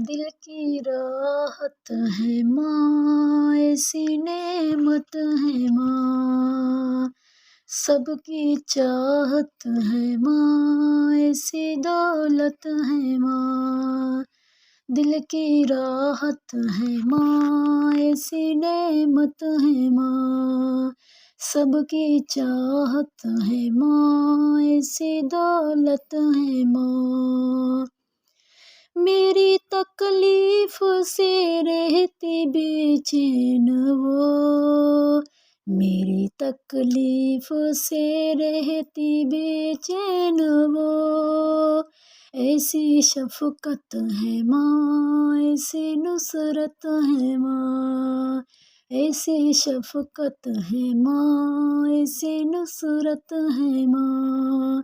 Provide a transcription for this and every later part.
دل کی راحت ہے ماں، ایسی نعمت ہے ماں، سب کی چاہت ہے ماں، ایسی دولت ہے ماں، دل کی راحت ہے ماں، ایسی نعمت ہے ماں، سب کی چاہت ہے ماں، ایسی دولت ہے ماں۔ میری تکلیف سے رہتی بے چین وہ، میری تکلیف سے رہتی بے چین وہ، ایسی شفقت ہے ماں، ایسی نصرت ہے ماں، ایسی شفقت ہے ماں، ایسی نصرت ہے ماں،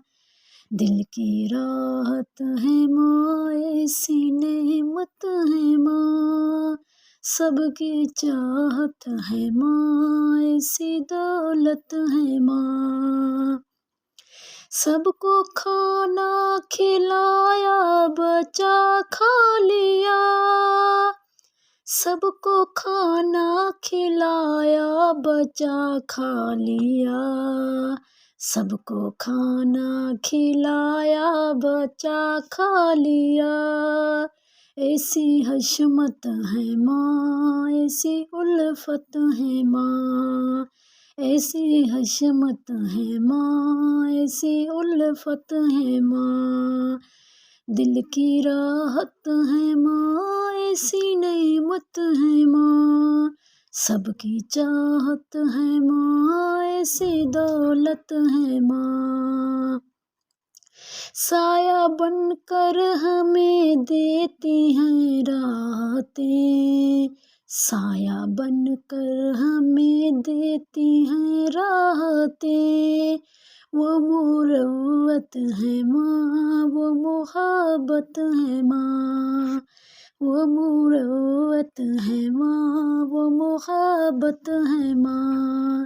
دل کی راحت ہے ماں، ایسی نعمت ہے ماں، سب کی چاہت ہے ماں، ایسی دولت ہے ماں، سب کو کھانا کھلایا بچا کھا لیا، سب کو کھانا کھلایا بچا کھا لیا، سب کو کھانا کھلایا بچا کھا لیا، ایسی حشمت ہے ماں، ایسی الفت ہے ماں، ایسی حشمت ہے ماں، ایسی الفت ہے ماں، دل کی راحت ہے ماں، ایسی نعمت ہے ماں، سب کی چاہت ہے ماں، ایسی دولت ہے ماں، سایہ بن کر ہمیں دیتی ہیں راحتیں، سایہ بن کر ہمیں دیتی ہیں راحتیں، وہ مروت ہے ماں، وہ محبت ہے ماں، وہ مروت ہے ماں، وہ محبت ہے ماں،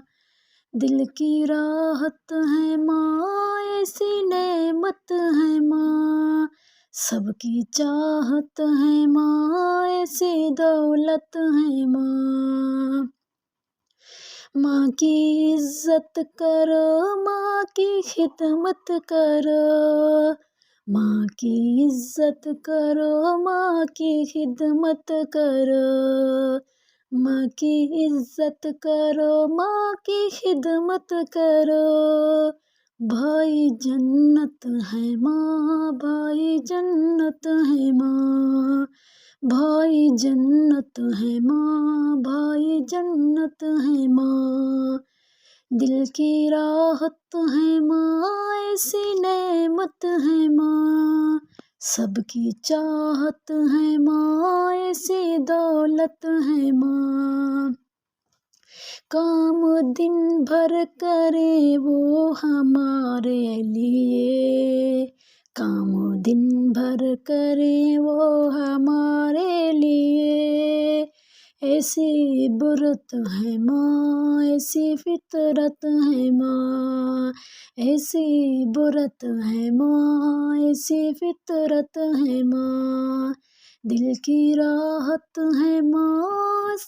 دل کی راحت ہے ماں، ایسی نعمت ہے ماں، سب کی چاہت ہے ماں، ایسی دولت ہے ماں، ماں کی عزت کرو، ماں کی خدمت کرو، ماں کی عزت کرو، ماں کی خدمت کرو، ماں کی عزت کرو، ماں کی خدمت کرو، بھائی جنت ہے ماں، بھائی جنت ہے ماں، بھائی جنت ہے ماں، بھائی جنت ہے ماں، دل کی راحت ہے ماں، ایسی نعمت ہے ماں، سب کی چاہت ہے ماں، ایسی دولت ہے ماں، کام دن بھر کرے وہ ہمارے لیے، کام دن بھر کرے وہ ہمارے لیے، ایسی برت ہے ماں، ایسی فطرت ہے ماں، ایسی برت ہے ماں، ایسی فطرت ہے ماں، دل کی راحت ہے ماں،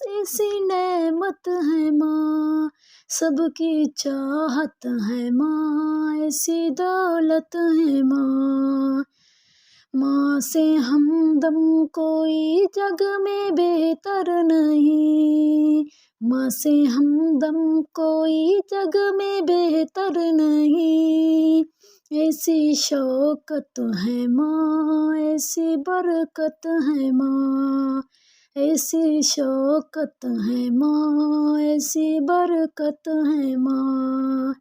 ایسی نعمت ہے ماں، سب کی چاہت ہے ماں، ایسی دولت ہے ماں، ماں سے ہمدم کوئی جگ میں بہتر نہیں، ماں سے ہمدم کوئی جگ میں بہتر نہیں، ایسی شوکت ہے ماں، ایسی برکت ہے ماں، ایسی شوکت ہے ماں، ایسی برکت ہے ماں،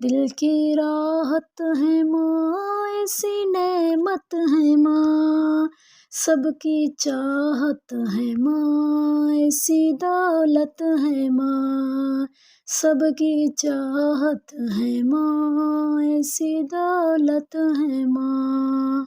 دل کی راحت ہے ماں، ایسی نعمت ہے ماں، سب کی چاہت ہے ماں، ایسی دولت ہے ماں، سب کی چاہت ہے ماں، ایسی دولت ہے ماں۔